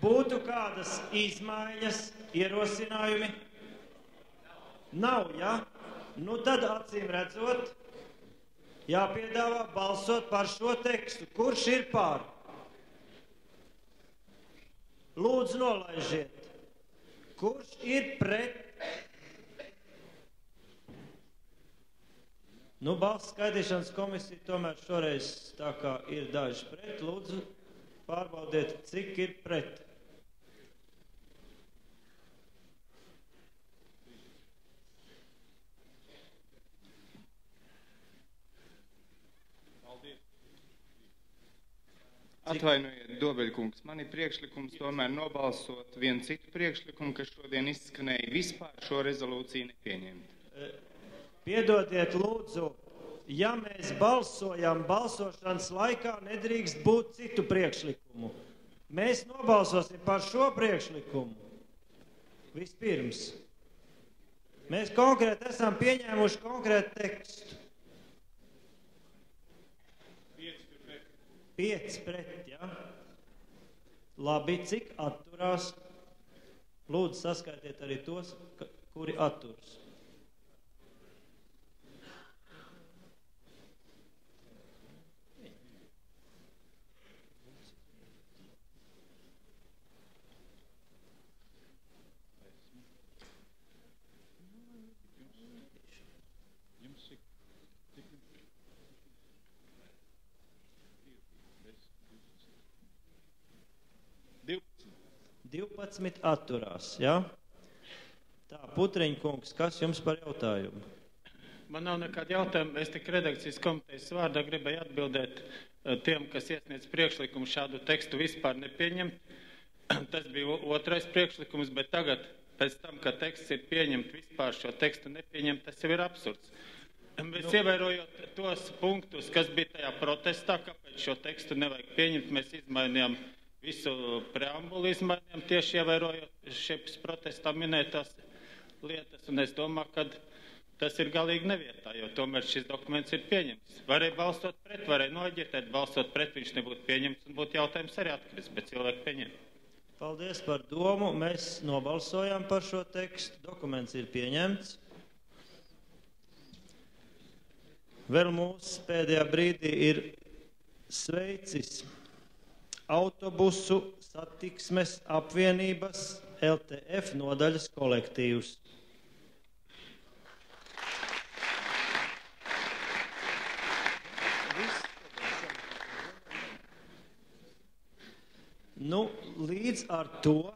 būtu kādas izmaiņas, ierosinājumi? Nav, ja? Nu tad acīm redzot, jāpiedāvā balsot par šo tekstu. Kurš ir pār? Lūdzu, nolaižiet. Kurš ir pret? Nu, balss skaitīšanas komisija tomēr šoreiz tā kā ir daži pret. Lūdzu, pārbaudiet, cik ir pret. Atvainojiet, Dobeļkungs, man ir priekšlikums tomēr nobalsot vienu citu priekšlikumu, kas šodien izskanēja vispār šo rezolūciju nepieņemt. Piedodiet, lūdzu, ja mēs balsojam, balsošanas laikā nedrīkst būt citu priekšlikumu. Mēs nobalsosim par šo priekšlikumu. Vispirms. Mēs konkrēti esam pieņēmuši konkrētu tekstu. 5 pret, ja? Labi, cik atturās? Lūdzu, saskaitiet arī tos, kuri atturas. Atturās, ja? Tā, Putriņkungs, kas jums par jautājumu? Man nav nekāda jautājuma, es tik redakcijas komitejas vārdā gribēju atbildēt tiem, kas iesniedz priekšlikumu šādu tekstu vispār nepieņemt. Tas bija otrais priekšlikums, bet tagad, pēc tam, ka teksts ir pieņemt, vispār šo tekstu nepieņemt, tas jau ir absurds. Mēs ievērojot tos punktus, kas bija tajā protestā, kāpēc šo tekstu nevajag pieņemt, mēs izmainījām visu preambulu, izmainījām tieši ievērojot šeit protestā minētās lietas, un es domāju, ka tas ir galīgi nevietā, jo tomēr šis dokuments ir pieņemts. Varēja balsot pret, varēja noaģitēt, balsot pret, viņš nebūtu pieņemts, un būtu jautājums arī atkrist, bet cilvēki pieņem. Paldies par domu, mēs nobalsojām par šo tekstu, dokuments ir pieņemts. Vēl mūsu pēdējā brīdī ir sveicis autobusu satiksmes apvienības LTF nodaļas kolektīvs. Nu, līdz ar to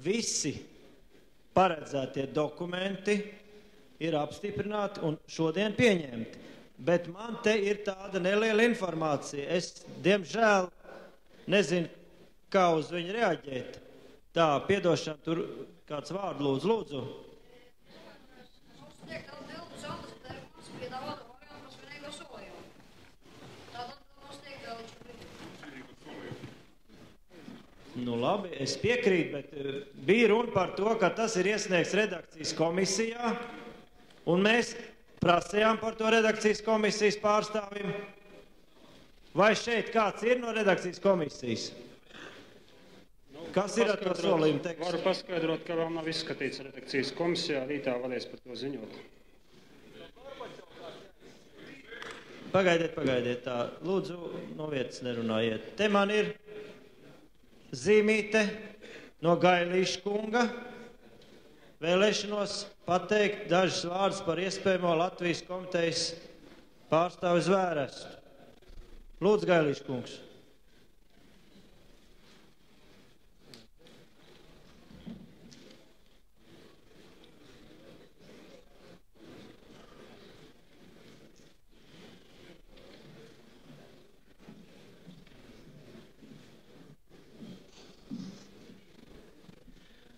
visi paredzētie dokumenti ir apstiprināti un šodien pieņemti. Bet man te ir tāda neliela informācija. Es, diemžēl, nezinu, kā uz viņu reaģēt. Tā, piedošana, tur kāds vārdu lūdzu. Nu labi, es piekrītu, bet bija runa par to, ka tas ir iesniegts redakcijas komisijā, un mēs prasījām par to redakcijas komisijas pārstāvim. Vai šeit kāds ir no redakcijas komisijas? Kas ir ar to solījumu tekstu? Varu paskaidrot, ka vēl nav izskatīts redakcijas komisijā, rītā varēs par to ziņot. Pagaidiet tā. Lūdzu, no vietas nerunājiet. Te man ir zīmīte no Gailīša kunga. Vēlēšanos pateikt dažus vārdus par iespējamo Latvijas komitejas pārstāvu Zvērestu. Lūdzu, Gailīša kungs.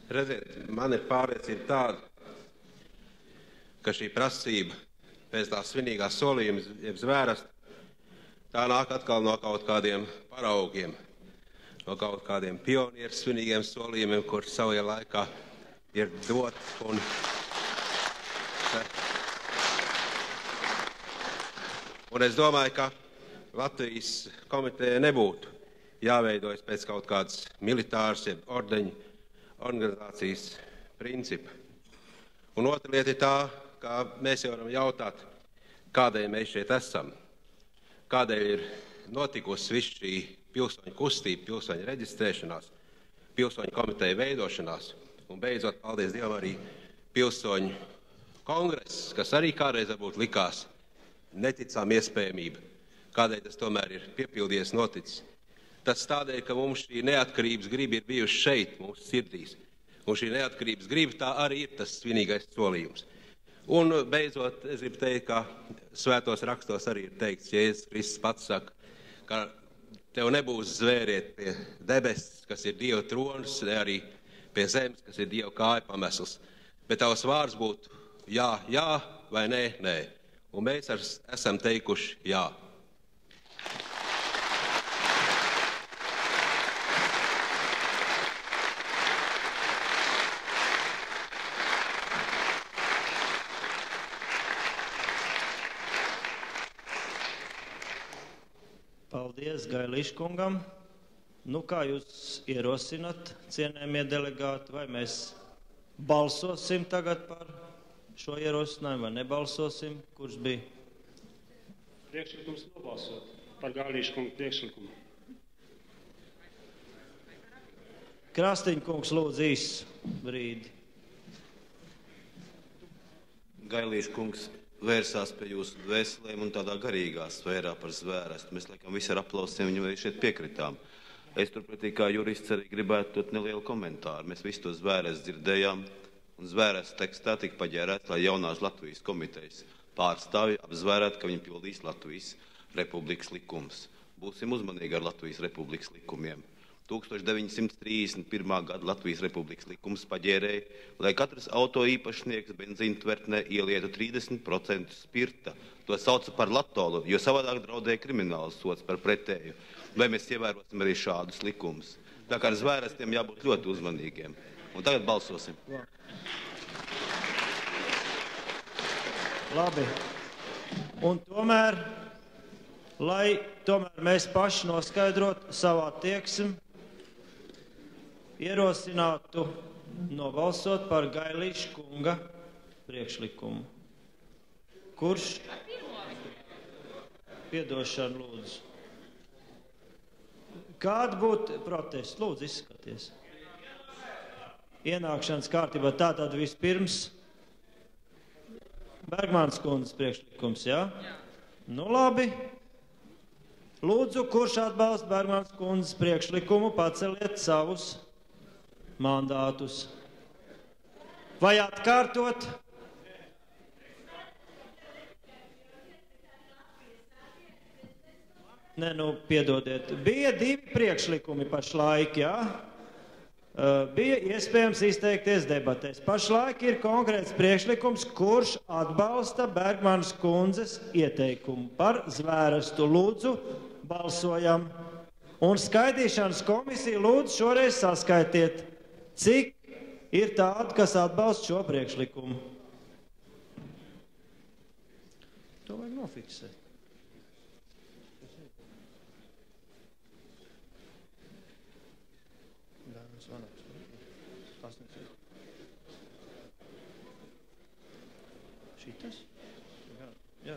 Redziet, man ir pārliecība tāda, ka šī prasība pēc tā svinīgā solījuma, jeb Zvēresta, tā nāk atkal no kaut kādiem paraugiem, no kaut kādiem pionieru svinīgiem solījumiem, kur savajā laikā ir dot un es domāju, ka Latvijas komiteja nebūtu jāveidojas pēc kaut kādas militāras, jeb ordeņu organizācijas principa. Un otra lieta ir tā, kā mēs jau varam jautāt, kādēļ mēs šeit esam, kādēļ ir notikusi viss šī pilsoņu kustība, pilsoņu reģistrēšanās, pilsoņu komiteja veidošanās, un beidzot, paldies Dievam, arī pilsoņu kongress, kas arī kādreiz varbūt likās neticām iespējamība, kādēļ tas tomēr ir piepildies noticis. Tas tādēļ, ka mums šī neatkarības griba ir bijuši šeit, mūsu sirdīs. Un šī neatkarības griba tā arī ir tas svinīgais solījums. Un beidzot, es gribu teikt, ka svētos rakstos arī ir teikts, Jēzus Kristus pats saka, ka tev nebūs zvēriet pie debesis, kas ir Dieva tronis, ne arī pie zemes, kas ir Dieva kāja pamesls. Bet tavs vārds būtu jā, jā vai nē, nē. Un mēs esam teikuši jā. Paldies Gailīškungam. Nu, kā jūs ierosinat, cienējamie delegāti, vai mēs balsosim tagad par šo ierosinājumu vai nebalsosim? Kurš bija? Priekšlikums nobalsot par Gailīškungu priekšlikumu. Krastiņkungs lūdzu īsu brīdi. Gailīškungs vērsās pie jūsu dvēselēm un tādā garīgā sfērā par zvērestu. Mēs laikam visi ar aplausiem viņam arī šeit piekritām. Es turpretī kā jurists arī gribētu dot nelielu komentāru. Mēs visi to zvērestu dzirdējām, un zvērestu tekstā tika paģērēts, lai jaunās Latvijas komitejas pārstāvji apzvērētu, ka viņi pildīs Latvijas Republikas likumus. Būsim uzmanīgi ar Latvijas Republikas likumiem. 1931. gada Latvijas Republikas likums paģērēja, lai katrs auto īpašnieks benzīna tvertnē ielietu 30% spirta. To sauca par latolu, jo savādāk draudēja krimināls sods par pretēju. Vai mēs ievērosim arī šādus likumus? Tā kā ar zvērestiem jābūt ļoti uzmanīgiem. Un tagad balsosim. Labi. Un tomēr, lai mēs paši noskaidrotu savu attieksmi, ierosinātu nobalsot par Gailīškunga priekšlikumu. Kurš? Piedošanu lūdzu. Kāda būtu protesti? Lūdzu, izskaties. Ienākšanas kārtībā tātad vispirms Bergmanas kundzes priekšlikums, jā? Nu labi. Lūdzu, kurš atbalsta Bergmanas kundzes priekšlikumu, paceliet savus mandātus. Vai atkārtot? Nē, nu, piedodiet. Bija divi priekšlikumi pašlaik, jā? Bija iespējams izteikties debatēs. Pašlaik ir konkrēts priekšlikums, kurš atbalsta Bergmanas kundzes ieteikumu par zvērestu. Lūdzu, balsojam. Un skaitīšanas komisija lūdzu šoreiz saskaitiet, cik ir tādi, kas atbalsta šo priekšlikumu. To vajag nofiksēt. Šitas? Jā.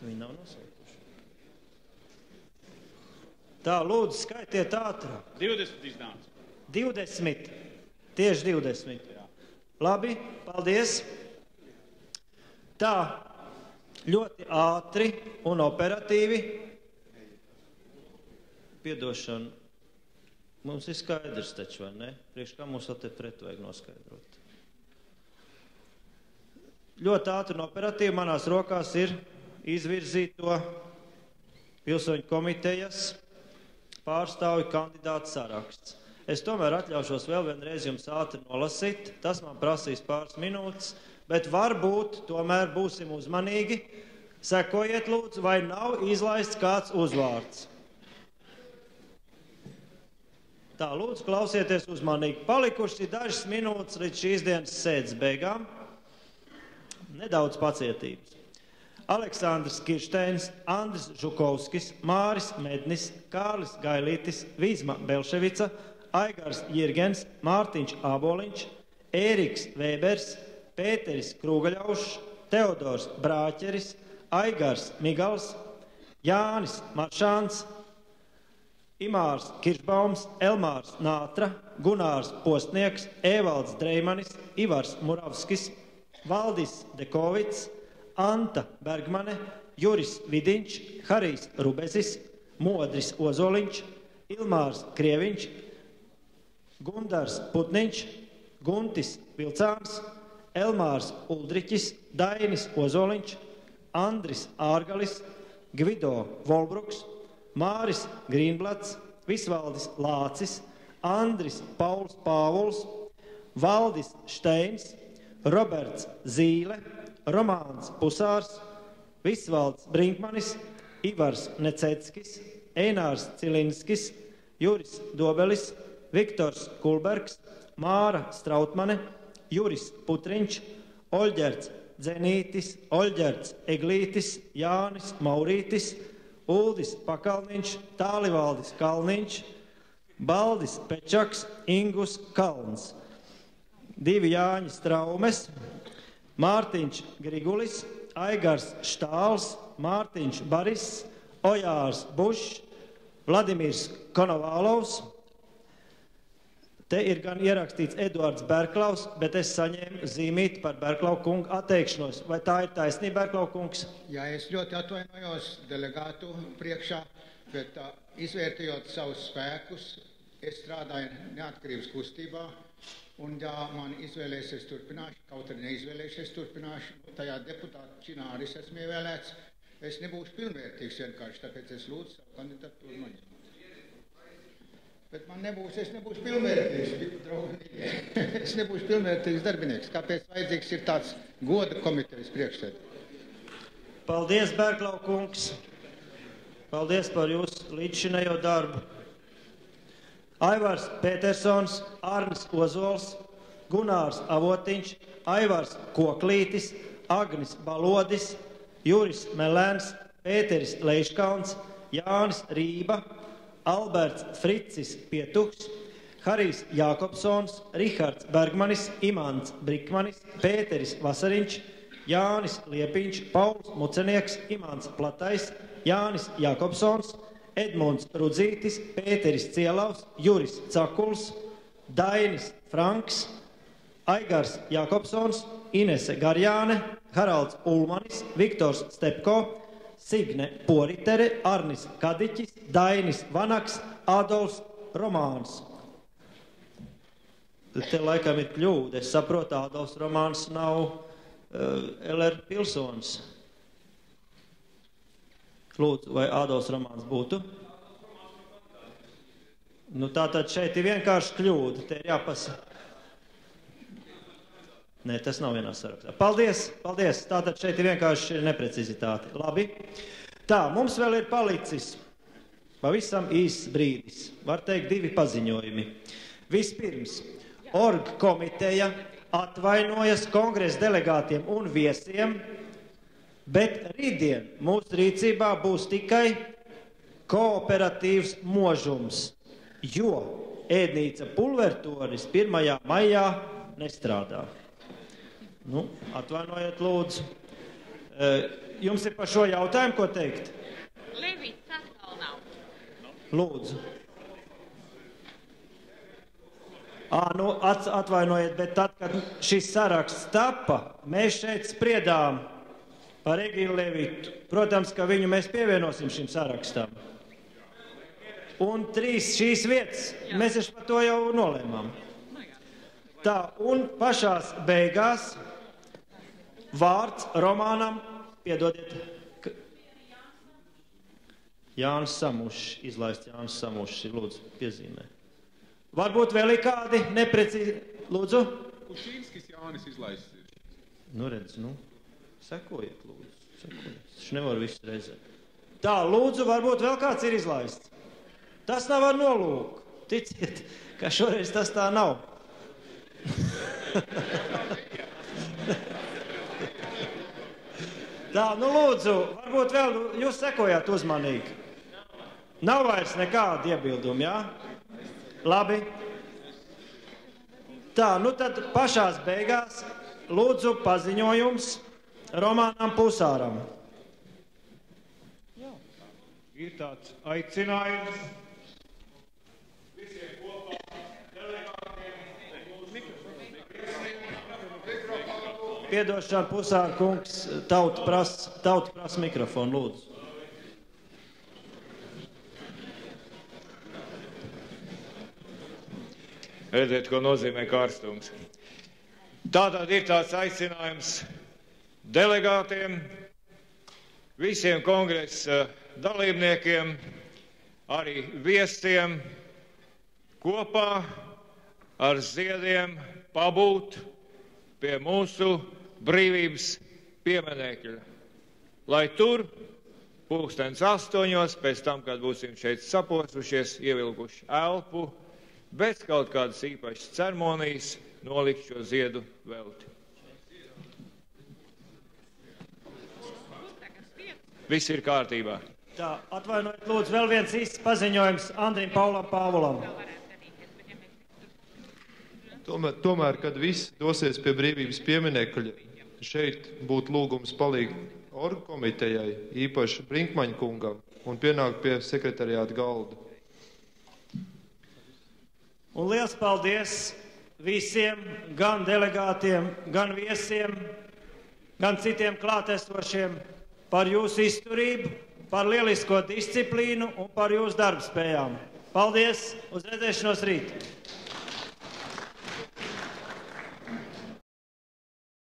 Viņi nav nosaukuši. Tā, lūdzu, skaitiet ātrāk. 20 iznāca. 20. Tieši 20. Jā. Labi, paldies. Tā, ļoti ātri un operatīvi. Piedošanu. Mums ir skaidrs taču, vai ne? Priekš kā mums te pretu vajag noskaidrot. Ļoti ātri un operatīvi manās rokās ir izvirzīto pilsoņu komitejas pārstāvju kandidātu saraksts. Es tomēr atļaušos vēl vienreiz jums ātri nolasīt, tas man prasīs pāris minūtes, bet varbūt tomēr būsim uzmanīgi, Sekojiet, lūdzu, vai nav izlaists kāds uzvārds. Tā, lūdzu, klausieties uzmanīgi. Palikuši dažas minūtes līdz šīs dienas sēdes beigām. Nedaudz pacietības. Aleksandrs Kiršteins, Andris Žukovskis, Māris Mednis, Kārlis Gailītis, Vīzma Belševica, Aigars Jirgens, Mārtiņš Āboliņš, Ēriks Vēbers, Pēteris Krūgaļaušs, Teodors Brāķeris, Aigars Migals, Jānis Maršāns, Imārs Kiršbaums, Elmārs Nātra, Gunārs Postnieks, Ēvalds Dreimanis, Ivars Muravskis, Valdis Dekovits, Anta Bergmane, Juris Vidiņš, Harijs Rubezis, Modris Ozoliņš, Ilmārs Krieviņš, Gundars Putniņš, Guntis Vilcāns, Elmārs Uldriķis, Dainis Ozoliņš, Andris Ārgalis, Gvido Volbruks, Māris Grīnblats, Visvaldis Lācis, Andris Pauls Pāvuls, Valdis Šteins, Roberts Zīle, Romāns Pusārs, Visvalds Brinkmanis, Ivars Nececkis, Einārs Cilinskis, Juris Dobelis, Viktors Kulbergs, Māra Strautmane, Juris Putriņš, Oļģerts Dzenītis, Oļģerts Eglītis, Jānis Maurītis, Uldis Pakalniņš, Tālivaldis Kalniņš, Baldis Pečaks, Ingus Kalns, 2 Jāņi Straumes, Mārtiņš Grigulis, Aigars Štāls, Mārtiņš Baris, Ojārs Bušs, Vladimirs Konovālovs. Te ir gan ierakstīts Eduards Berklaus, bet es saņēmu zīmīti par Berklau kungu atteikšanos. Vai tā ir taisnība, Berklau kungs? Jā, es ļoti atvainojos delegātu priekšā, bet izvērtējot savus spēkus, es strādāju neatkarības kustībā, un ja man izvēlēsies turpināšu, kaut arī neizvēlēsies turpināšu, tajā deputāta činā arī esmu ievēlēts, es nebūšu pilnvērtīgs vienkārši, tāpēc es lūdzu savu kandidatūru noņemt. Bet es nebūšu pilnvērtīgs, draugi. Es nebūšu pilnvērtīgs darbinieks. Kāpēc vajadzīgs ir tāds goda komitejas priekšsēdētājs? Paldies, Berklau kungs. Paldies par jūsu līdzšinējo darbu. Aivars Petersons, Arnis Ozols, Gunārs Avotiņš, Aivars Koklītis, Agnis Balodis, Juris Melēns, Pēteris Leiškauns, Jānis Rība, Alberts Fricis Pietuks, Harijs Jākopsons, Rihards Bergmanis, Imants Brikmanis, Pēteris Vasariņš, Jānis Liepiņš, Pauls Mucenieks, Imants Platais, Jānis Jākopsons, Edmunds Rudzītis, Pēteris Cielaus, Juris Cakuls, Dainis Franks, Aigars Jākopsons, Inese Garjāne, Haralds Ulmanis, Viktors Stepko, Signe Poritere, Arnis Kadiķis, Dainis Vanaks, Adolfs Romāns. Te laikam ir kļūda. Es saprotu, Adolfs Romāns nav LR pilsonis. Lūdzu, vai Adolfs Romāns būtu? Nu, tātad šeit ir vienkārši kļūda. Te ir jāpasa. Nē, tas nav vienā sarakstā. Paldies, paldies. Tātad šeit ir vienkārši neprecizitāte. Labi. Tā, mums vēl ir palicis pavisam īsts brīdis. Var teikt 2 paziņojumi. Vispirms, org komiteja atvainojas kongresa delegātiem un viesiem, bet rītdien mūsu rīcībā būs tikai kooperatīvs možums, jo ēdnīca Pulvertonis 1. maijā nestrādā. Nu, atvainojiet, lūdzu. Jums ir par šo jautājumu, ko teikt? Levits atkal nav. Lūdzu. Nu, atvainojiet, bet tad, kad šis saraksts tapa, mēs šeit spriedām par Egilu Levitu. Protams, ka viņu mēs pievienosim šim sarakstam. Un 3 šīs vietas, mēs par to jau nolēmām. Tā, un pašās beigās vārds Romānam, piedodiet, Jānis Samušs, izlaist Jānis Samušs, lūdzu, piezīmē. Varbūt vēl ir kādi neprecīzi, lūdzu? Kušīnskis Jānis izlaists ir. Nu redz, sekojiet, lūdzu. Viņš nevar visu reizē. Tā, lūdzu, varbūt vēl kāds ir izlaists. Tas nav ar nolūku. Ticiet, ka šoreiz tas tā nav. Tā, nu lūdzu, varbūt vēl jūs sekojāt uzmanīgi. Nav vairs nekāda iebilduma, jā? Labi. Tā, nu tad pašās beigās lūdzu paziņojums Romānam Pusāram. Ir tāds aicinājums visiem kopā delegātiem. Piedošana, Pusāra kungs, tauta prasa mikrofonu, lūdzu. Redziet, ko nozīmē karstums. Tātad ir tāds aicinājums delegātiem, visiem kongresa dalībniekiem, arī viesiem kopā ar ziediem pabūt pie mūsu brīvības pieminekļa. Lai tur 8:00 pēc tam, kad būsim šeit saposušies, ievilkuši elpu, bez kaut kādas īpašas ceremonijas nolikt šo ziedu velti. Viss ir kārtībā. Tā, atvainojiet, lūdzu, vēl viens īsts paziņojums Andrim Paulam Pāvulam. Tomēr, kad visi dosies pie brīvības pieminekļa, šeit būtu lūgums palīgt orgu komitejai, īpaši Brinkmaņa kungam, un pienākt pie sekretariāta galda. Un liels paldies visiem, gan delegātiem, gan viesiem, gan citiem klātesošiem par jūsu izturību, par lielisko disciplīnu un par jūsu darbspējām. Paldies, uz redzēšanos rīt!